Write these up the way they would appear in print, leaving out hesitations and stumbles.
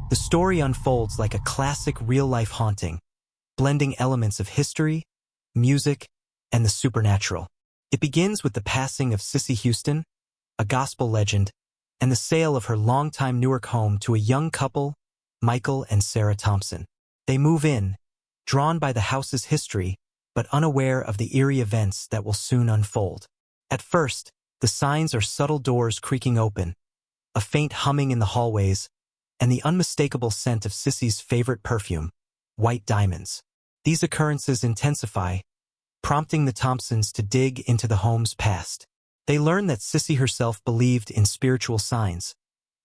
The story unfolds like a classic real-life haunting, blending elements of history, music, and the supernatural. It begins with the passing of Cissy Houston, a gospel legend, and the sale of her longtime Newark home to a young couple, Michael and Sarah Thompson. They move in, drawn by the house's history, but unaware of the eerie events that will soon unfold. At first, the signs are subtle doors creaking open, a faint humming in the hallways, and the unmistakable scent of Cissy's favorite perfume, white diamonds. These occurrences intensify, prompting the Thompsons to dig into the home's past. They learn that Cissy herself believed in spiritual signs,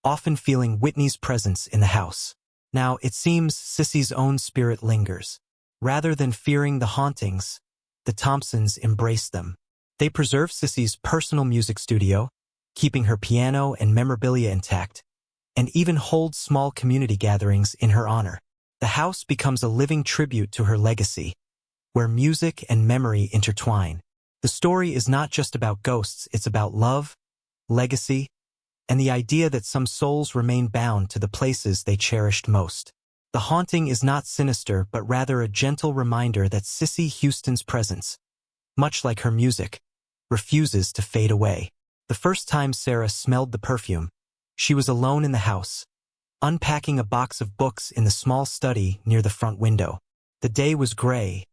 often feeling Whitney's presence in the house. Now, it seems Cissy's own spirit lingers. Rather than fearing the hauntings, the Thompsons embrace them. They preserve Cissy's personal music studio, keeping her piano and memorabilia intact, and even hold small community gatherings in her honor. The house becomes a living tribute to her legacy, where music and memory intertwine. The story is not just about ghosts, it's about love, legacy, and the idea that some souls remain bound to the places they cherished most. The haunting is not sinister, but rather a gentle reminder that Cissy Houston's presence, much like her music, refuses to fade away. The first time Sarah smelled the perfume, she was alone in the house, unpacking a box of books in the small study near the front window. The day was gray,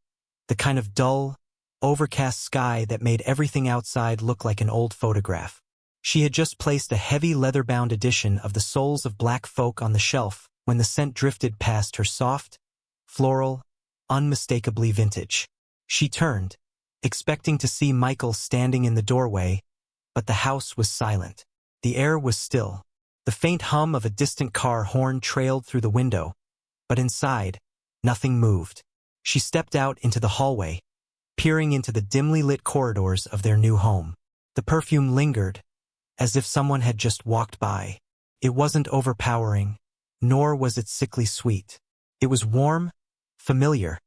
the kind of dull, overcast sky that made everything outside look like an old photograph. She had just placed a heavy leather-bound edition of The Souls of Black Folk on the shelf when the scent drifted past her soft, floral, unmistakably vintage. She turned, expecting to see Michael standing in the doorway, but the house was silent. The air was still. The faint hum of a distant car horn trailed through the window, but inside, nothing moved. She stepped out into the hallway, peering into the dimly lit corridors of their new home. The perfume lingered, as if someone had just walked by. It wasn't overpowering, nor was it sickly sweet. It was warm, familiar,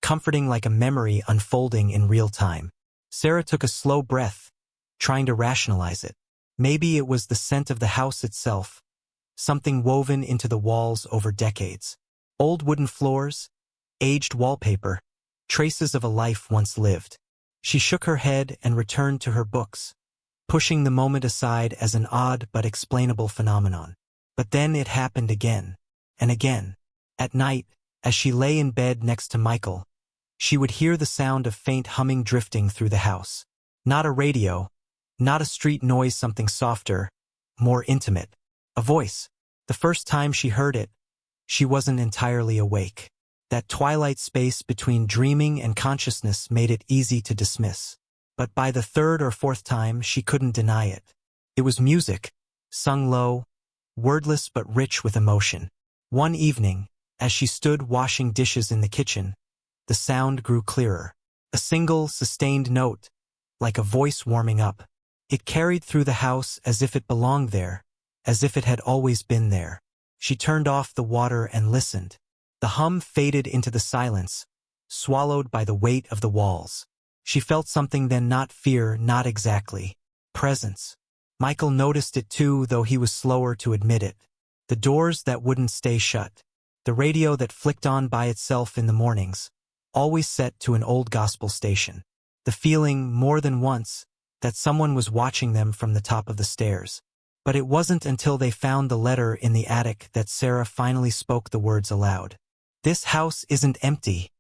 comforting like a memory unfolding in real time. Sarah took a slow breath, trying to rationalize it. Maybe it was the scent of the house itself, something woven into the walls over decades. Old wooden floors, aged wallpaper, traces of a life once lived. She shook her head and returned to her books, pushing the moment aside as an odd but explainable phenomenon. But then it happened again, and again. At night, as she lay in bed next to Michael, she would hear the sound of faint humming drifting through the house. Not a radio, not a street noise, something softer, more intimate. A voice. The first time she heard it, she wasn't entirely awake. That twilight space between dreaming and consciousness made it easy to dismiss. But by the third or fourth time, she couldn't deny it. It was music, sung low, wordless but rich with emotion. One evening, as she stood washing dishes in the kitchen, the sound grew clearer. A single, sustained note, like a voice warming up. It carried through the house as if it belonged there, as if it had always been there. She turned off the water and listened. The hum faded into the silence, swallowed by the weight of the walls. She felt something then, not fear, not exactly. Presence. Michael noticed it too, though he was slower to admit it. The doors that wouldn't stay shut. The radio that flicked on by itself in the mornings, always set to an old gospel station. The feeling, more than once, that someone was watching them from the top of the stairs. But it wasn't until they found the letter in the attic that Sarah finally spoke the words aloud. "This house isn't empty,"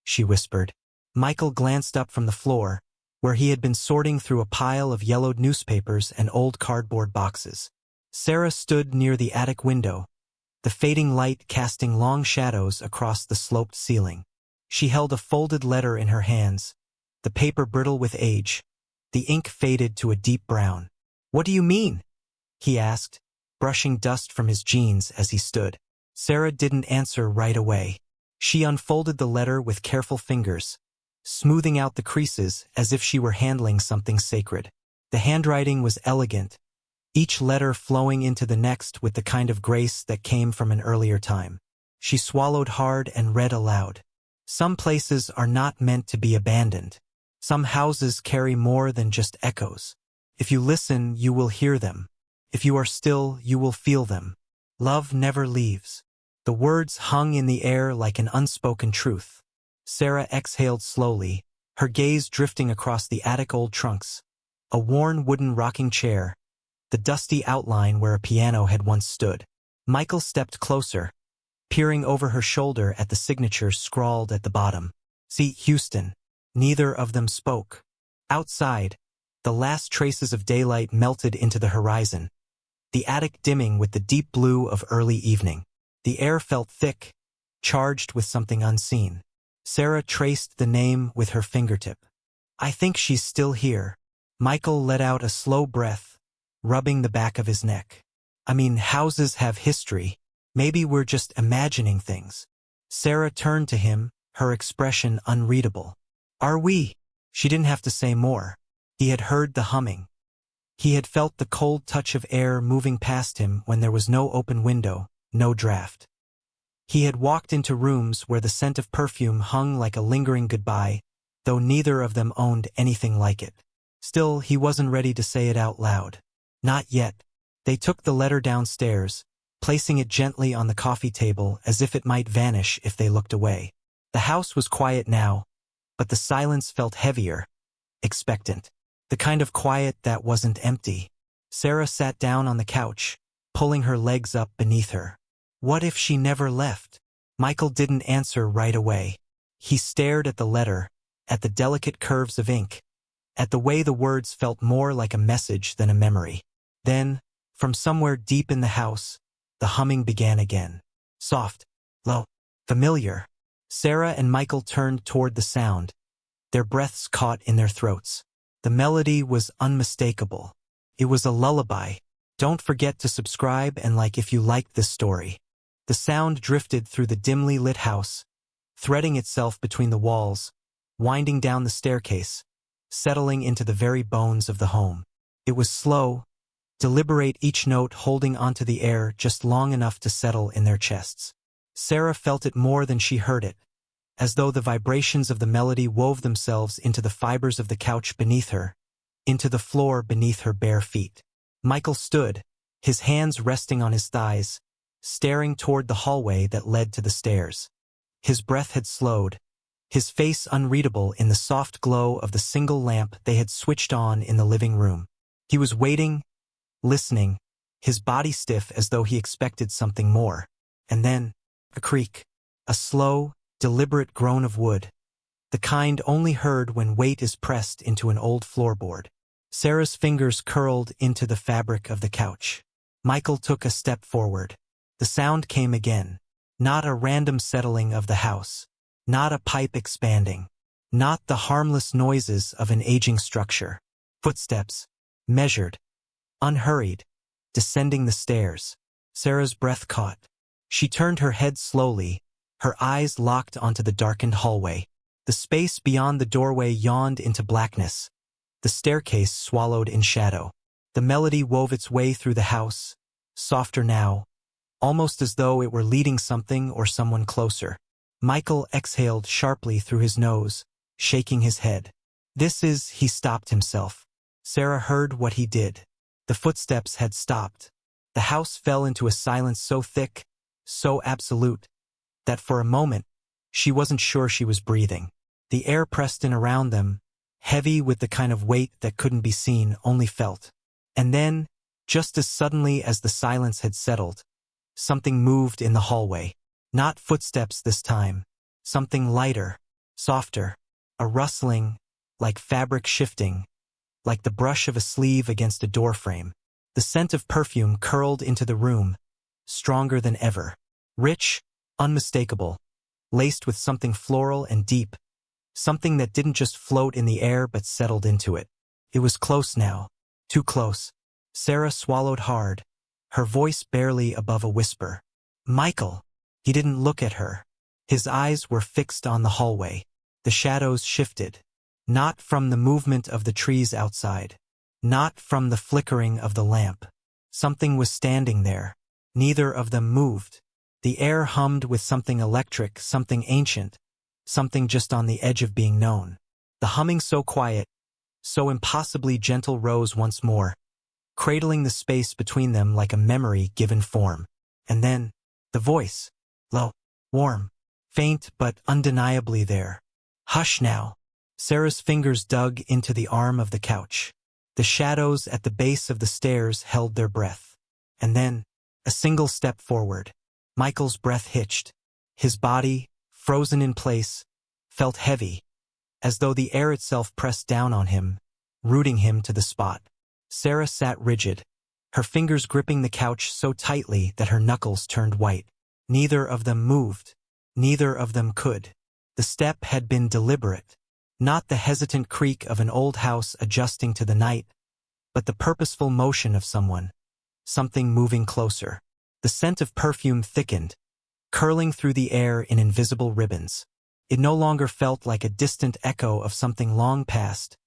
she whispered. Michael glanced up from the floor, where he had been sorting through a pile of yellowed newspapers and old cardboard boxes. Sarah stood near the attic window, the fading light casting long shadows across the sloped ceiling. She held a folded letter in her hands, the paper brittle with age, the ink faded to a deep brown. "What do you mean?" he asked, brushing dust from his jeans as he stood. Sarah didn't answer right away. She unfolded the letter with careful fingers, smoothing out the creases as if she were handling something sacred. The handwriting was elegant, each letter flowing into the next with the kind of grace that came from an earlier time. She swallowed hard and read aloud. "Some places are not meant to be abandoned. Some houses carry more than just echoes. If you listen, you will hear them. If you are still, you will feel them. Love never leaves. The words hung in the air like an unspoken truth. Sarah exhaled slowly, her gaze drifting across the attic old trunks. A worn wooden rocking chair, the dusty outline where a piano had once stood. Michael stepped closer, peering over her shoulder at the signature scrawled at the bottom. "Cissy Houston." Neither of them spoke. Outside, the last traces of daylight melted into the horizon, the attic dimming with the deep blue of early evening. The air felt thick, charged with something unseen. Sarah traced the name with her fingertip. "I think she's still here." Michael let out a slow breath, rubbing the back of his neck. "I mean, houses have history. Maybe we're just imagining things." Sarah turned to him, her expression unreadable. "Are we?" She didn't have to say more. He had heard the humming. He had felt the cold touch of air moving past him when there was no open window, no draft. He had walked into rooms where the scent of perfume hung like a lingering goodbye, though neither of them owned anything like it. Still, he wasn't ready to say it out loud. Not yet. They took the letter downstairs, placing it gently on the coffee table as if it might vanish if they looked away. The house was quiet now, but the silence felt heavier, expectant. The kind of quiet that wasn't empty. Sarah sat down on the couch, pulling her legs up beneath her. What if she never left? Michael didn't answer right away. He stared at the letter, at the delicate curves of ink, at the way the words felt more like a message than a memory. Then, from somewhere deep in the house, the humming began again. Soft, low, familiar. Sarah and Michael turned toward the sound, their breaths caught in their throats. The melody was unmistakable. It was a lullaby. Don't forget to subscribe and like if you liked this story. The sound drifted through the dimly lit house, threading itself between the walls, winding down the staircase, settling into the very bones of the home. It was slow, deliberate, each note holding onto the air just long enough to settle in their chests. Sarah felt it more than she heard it, as though the vibrations of the melody wove themselves into the fibers of the couch beneath her, into the floor beneath her bare feet. Michael stood, his hands resting on his thighs, staring toward the hallway that led to the stairs. His breath had slowed, his face unreadable in the soft glow of the single lamp they had switched on in the living room. He was waiting, listening, his body stiff as though he expected something more. And then, a creak, a slow, deliberate groan of wood, the kind only heard when weight is pressed into an old floorboard. Sarah's fingers curled into the fabric of the couch. Michael took a step forward. The sound came again. Not a random settling of the house. Not a pipe expanding. Not the harmless noises of an aging structure. Footsteps, measured, unhurried, descending the stairs. Sarah's breath caught. She turned her head slowly, her eyes locked onto the darkened hallway. The space beyond the doorway yawned into blackness. The staircase swallowed in shadow. The melody wove its way through the house, softer now, almost as though it were leading something or someone closer. Michael exhaled sharply through his nose, shaking his head. He stopped himself. Sarah heard what he did. The footsteps had stopped. The house fell into a silence so thick, so absolute, that for a moment, she wasn't sure she was breathing. The air pressed in around them, heavy with the kind of weight that couldn't be seen, only felt. And then, just as suddenly as the silence had settled, something moved in the hallway. Not footsteps this time. Something lighter, softer. A rustling, like fabric shifting, like the brush of a sleeve against a doorframe. The scent of perfume curled into the room, stronger than ever. Rich, unmistakable, laced with something floral and deep, something that didn't just float in the air but settled into it. It was close now, too close. Sarah swallowed hard, her voice barely above a whisper. Michael! He didn't look at her. His eyes were fixed on the hallway. The shadows shifted, not from the movement of the trees outside, not from the flickering of the lamp. Something was standing there. Neither of them moved. The air hummed with something electric, something ancient, something just on the edge of being known. The humming so quiet, so impossibly gentle rose once more, cradling the space between them like a memory given form. And then, the voice. Low. Warm. Faint but undeniably there. Hush now. Sarah's fingers dug into the arm of the couch. The shadows at the base of the stairs held their breath. And then, a single step forward. Michael's breath hitched. His body, frozen in place, felt heavy, as though the air itself pressed down on him, rooting him to the spot. Sarah sat rigid, her fingers gripping the couch so tightly that her knuckles turned white. Neither of them moved. Neither of them could. The step had been deliberate. Not the hesitant creak of an old house adjusting to the night, but the purposeful motion of someone, something moving closer. The scent of perfume thickened, curling through the air in invisible ribbons. It no longer felt like a distant echo of something long past,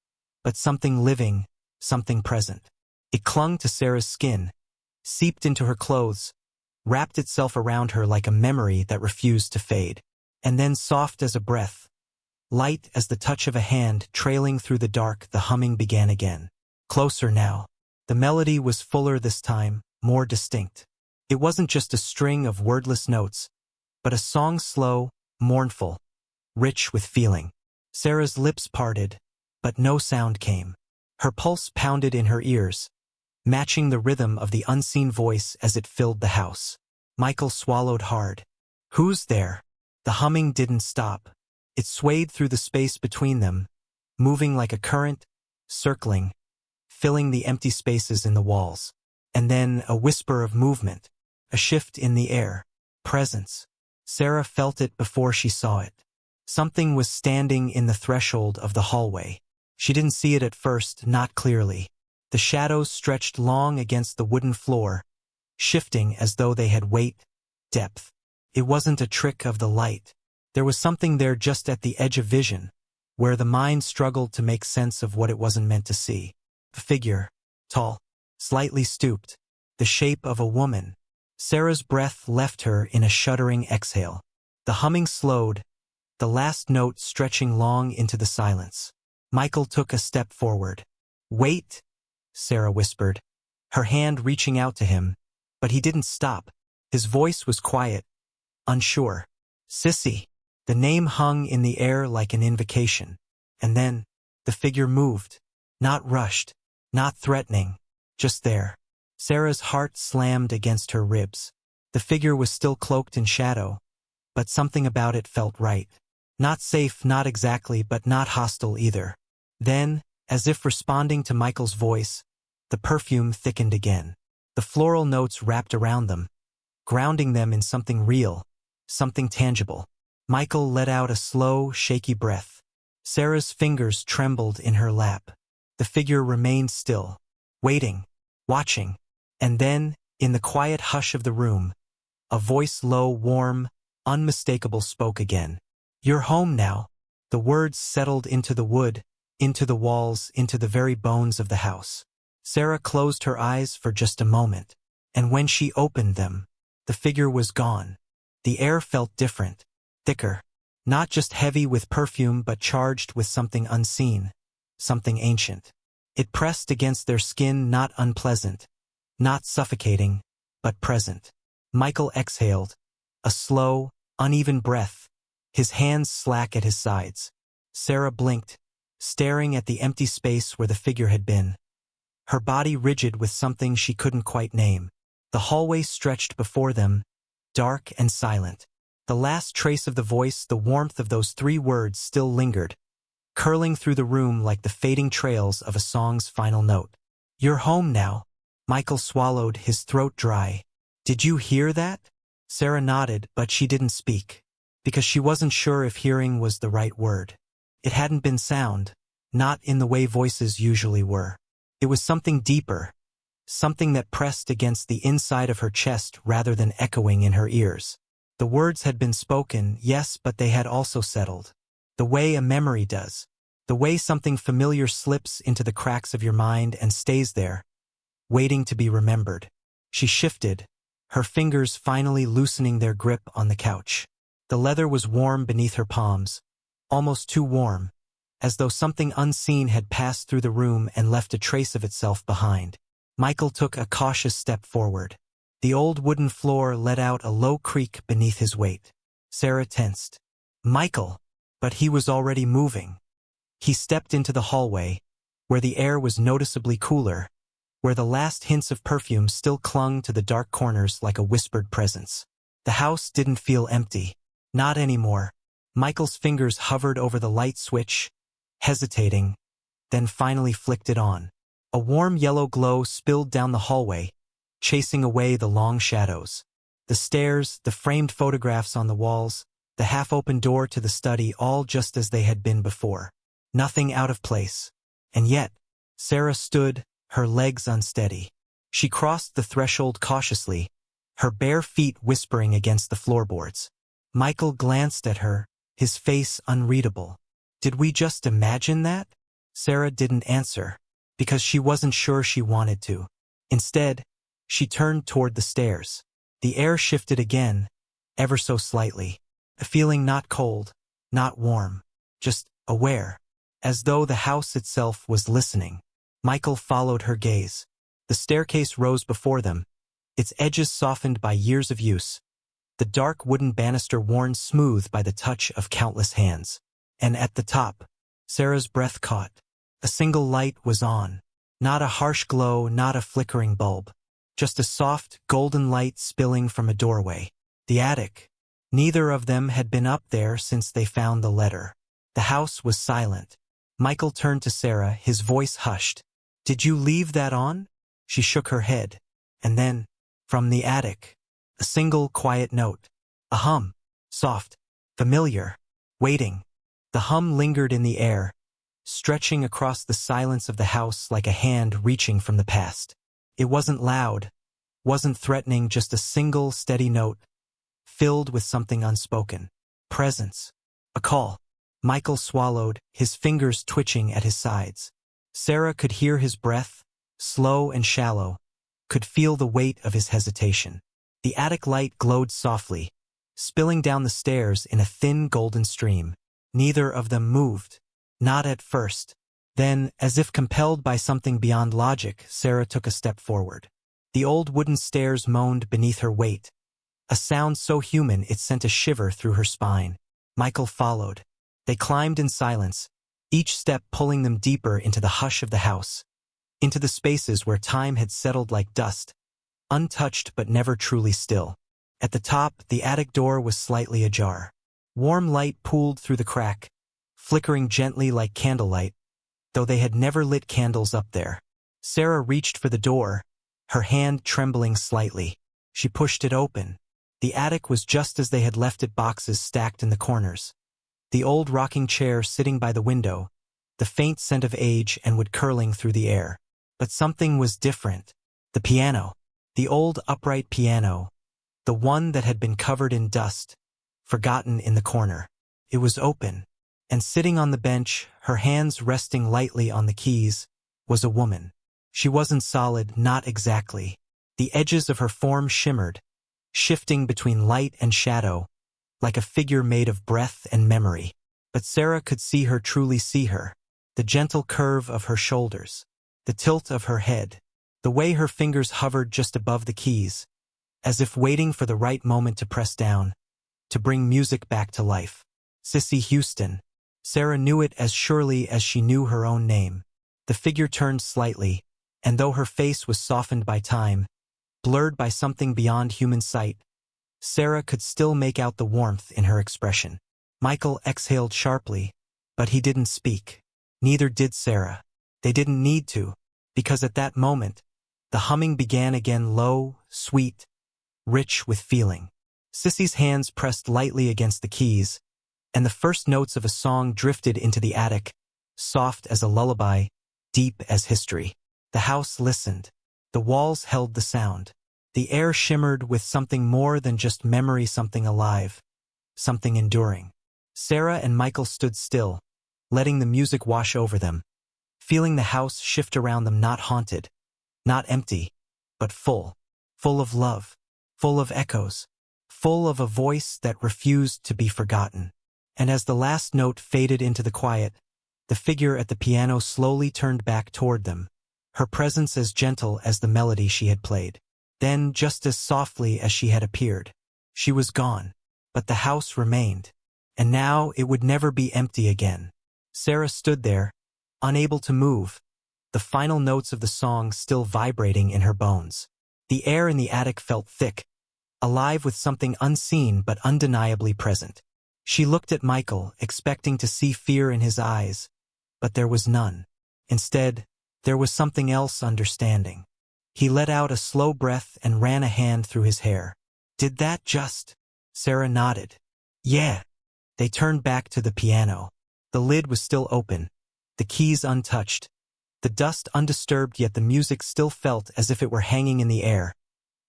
but something living, something present. It clung to Sarah's skin, seeped into her clothes, wrapped itself around her like a memory that refused to fade. And then, soft as a breath, light as the touch of a hand trailing through the dark, the humming began again. Closer now. The melody was fuller this time, more distinct. It wasn't just a string of wordless notes, but a song slow, mournful, rich with feeling. Sarah's lips parted, but no sound came. Her pulse pounded in her ears, matching the rhythm of the unseen voice as it filled the house. Michael swallowed hard. Who's there? The humming didn't stop. It swayed through the space between them, moving like a current, circling, filling the empty spaces in the walls. And then a whisper of movement, a shift in the air, presence. Sarah felt it before she saw it. Something was standing in the threshold of the hallway. She didn't see it at first, not clearly. The shadows stretched long against the wooden floor, shifting as though they had weight, depth. It wasn't a trick of the light. There was something there just at the edge of vision, where the mind struggled to make sense of what it wasn't meant to see. A figure, tall, slightly stooped, the shape of a woman. Sarah's breath left her in a shuddering exhale. The humming slowed, the last note stretching long into the silence. Michael took a step forward. Wait, Sarah whispered, her hand reaching out to him, but he didn't stop. His voice was quiet, unsure. Cissy. The name hung in the air like an invocation. And then, the figure moved. Not rushed, not threatening, just there. Sarah's heart slammed against her ribs. The figure was still cloaked in shadow, but something about it felt right. Not safe, not exactly, but not hostile either. Then, as if responding to Michael's voice, the perfume thickened again. The floral notes wrapped around them, grounding them in something real, something tangible. Michael let out a slow, shaky breath. Sarah's fingers trembled in her lap. The figure remained still, waiting, watching. And then, in the quiet hush of the room, a voice low, warm, unmistakable spoke again. You're home now. The words settled into the wood, into the walls, into the very bones of the house. Sarah closed her eyes for just a moment, and when she opened them, the figure was gone. The air felt different, thicker, not just heavy with perfume but charged with something unseen, something ancient. It pressed against their skin, not unpleasant, not suffocating, but present. Michael exhaled, a slow, uneven breath, his hands slack at his sides. Sarah blinked, staring at the empty space where the figure had been, her body rigid with something she couldn't quite name. The hallway stretched before them, dark and silent. The last trace of the voice, the warmth of those 3 words still lingered, curling through the room like the fading trails of a song's final note. You're home now. Michael swallowed, his throat dry. Did you hear that? Sarah nodded, but she didn't speak, because she wasn't sure if hearing was the right word. It hadn't been sound, not in the way voices usually were. It was something deeper, something that pressed against the inside of her chest rather than echoing in her ears. The words had been spoken, yes, but they had also settled. The way a memory does. The way something familiar slips into the cracks of your mind and stays there, waiting to be remembered. She shifted, her fingers finally loosening their grip on the couch. The leather was warm beneath her palms, almost too warm, as though something unseen had passed through the room and left a trace of itself behind. Michael took a cautious step forward. The old wooden floor let out a low creak beneath his weight. Sarah tensed. Michael! But he was already moving. He stepped into the hallway, where the air was noticeably cooler, where the last hints of perfume still clung to the dark corners like a whispered presence. The house didn't feel empty. Not anymore. Michael's fingers hovered over the light switch, hesitating, then finally flicked it on. A warm yellow glow spilled down the hallway, chasing away the long shadows. The stairs, the framed photographs on the walls, the half-open door to the study, all just as they had been before. Nothing out of place. And yet, Sarah stood, her legs unsteady. She crossed the threshold cautiously, her bare feet whispering against the floorboards. Michael glanced at her, his face unreadable. Did we just imagine that? Sarah didn't answer, because she wasn't sure she wanted to. Instead, she turned toward the stairs. The air shifted again, ever so slightly. A feeling not cold, not warm, just aware, as though the house itself was listening. Michael followed her gaze. The staircase rose before them, its edges softened by years of use, the dark wooden banister worn smooth by the touch of countless hands. And at the top, Sarah's breath caught. A single light was on. Not a harsh glow, not a flickering bulb. Just a soft, golden light spilling from a doorway. The attic. Neither of them had been up there since they found the letter. The house was silent. Michael turned to Sarah, his voice hushed. Did you leave that on? She shook her head. And then, from the attic, a single quiet note. A hum. Soft. Familiar. Waiting. The hum lingered in the air, stretching across the silence of the house like a hand reaching from the past. It wasn't loud, wasn't threatening, just a single steady note, filled with something unspoken. Presence. A call. Michael swallowed, his fingers twitching at his sides. Sarah could hear his breath, slow and shallow, could feel the weight of his hesitation. The attic light glowed softly, spilling down the stairs in a thin golden stream. Neither of them moved. Not at first. Then, as if compelled by something beyond logic, Sarah took a step forward. The old wooden stairs moaned beneath her weight, a sound so human it sent a shiver through her spine. Michael followed. They climbed in silence, each step pulling them deeper into the hush of the house, into the spaces where time had settled like dust, untouched but never truly still. At the top, the attic door was slightly ajar. Warm light pooled through the crack, flickering gently like candlelight, though they had never lit candles up there. Sarah reached for the door, her hand trembling slightly. She pushed it open. The attic was just as they had left it, boxes stacked in the corners. The old rocking chair sitting by the window, the faint scent of age and wood curling through the air. But something was different. The piano. The old upright piano. The one that had been covered in dust, forgotten in the corner. It was open, and sitting on the bench, her hands resting lightly on the keys, was a woman. She wasn't solid, not exactly. The edges of her form shimmered, shifting between light and shadow, like a figure made of breath and memory. But Sarah could see her, truly see her. The gentle curve of her shoulders, the tilt of her head, the way her fingers hovered just above the keys, as if waiting for the right moment to press down, to bring music back to life. Cissy Houston. Sarah knew it as surely as she knew her own name. The figure turned slightly, and though her face was softened by time, blurred by something beyond human sight, Sarah could still make out the warmth in her expression. Michael exhaled sharply, but he didn't speak. Neither did Sarah. They didn't need to, because at that moment, the humming began again, low, sweet, rich with feeling. Cissy's hands pressed lightly against the keys, and the first notes of a song drifted into the attic, soft as a lullaby, deep as history. The house listened. The walls held the sound. The air shimmered with something more than just memory, something alive, something enduring. Sarah and Michael stood still, letting the music wash over them, feeling the house shift around them, not haunted, not empty, but full of love, full of echoes, full of a voice that refused to be forgotten. And as the last note faded into the quiet, the figure at the piano slowly turned back toward them, her presence as gentle as the melody she had played. Then, just as softly as she had appeared, she was gone. But the house remained. And now it would never be empty again. Sarah stood there, unable to move, the final notes of the song still vibrating in her bones. The air in the attic felt thick, alive with something unseen but undeniably present. She looked at Michael, expecting to see fear in his eyes, but there was none. Instead, there was something else: understanding. He let out a slow breath and ran a hand through his hair. "Did that just?" Sarah nodded. "Yeah." They turned back to the piano. The lid was still open, the keys untouched, the dust undisturbed, yet the music still felt as if it were hanging in the air,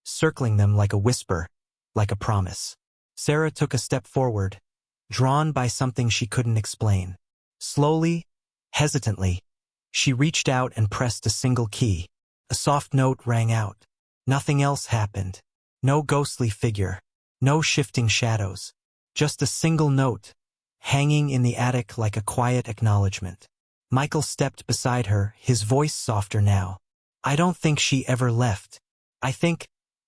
circling them like a whisper, like a promise. Sarah took a step forward, drawn by something she couldn't explain. Slowly, hesitantly, she reached out and pressed a single key. A soft note rang out. Nothing else happened. No ghostly figure, no shifting shadows. Just a single note, hanging in the attic like a quiet acknowledgement. Michael stepped beside her, his voice softer now. "I don't think she ever left. I think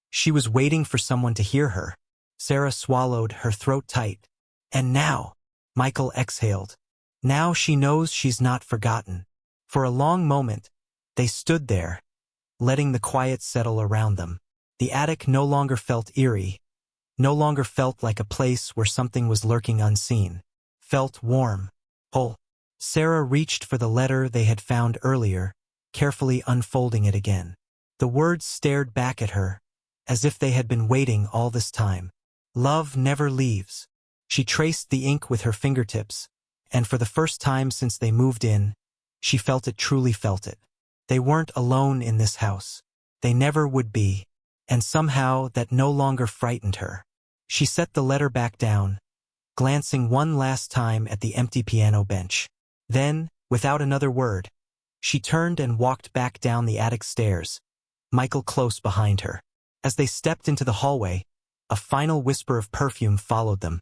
she was waiting for someone to hear her." Sarah swallowed, her throat tight. "And now," Michael exhaled, "now she knows she's not forgotten." For a long moment, they stood there, letting the quiet settle around them. The attic no longer felt eerie, no longer felt like a place where something was lurking unseen. Felt warm, whole. Sarah reached for the letter they had found earlier, carefully unfolding it again. The words stared back at her, as if they had been waiting all this time. "Love never leaves." She traced the ink with her fingertips, and for the first time since they moved in, she truly felt it. They weren't alone in this house. They never would be, and somehow that no longer frightened her. She set the letter back down, glancing one last time at the empty piano bench. Then, without another word, she turned and walked back down the attic stairs, Michael close behind her. As they stepped into the hallway, a final whisper of perfume followed them,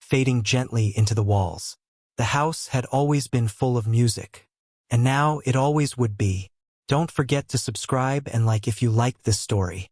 fading gently into the walls. The house had always been full of music, and now it always would be. Don't forget to subscribe and like if you liked this story.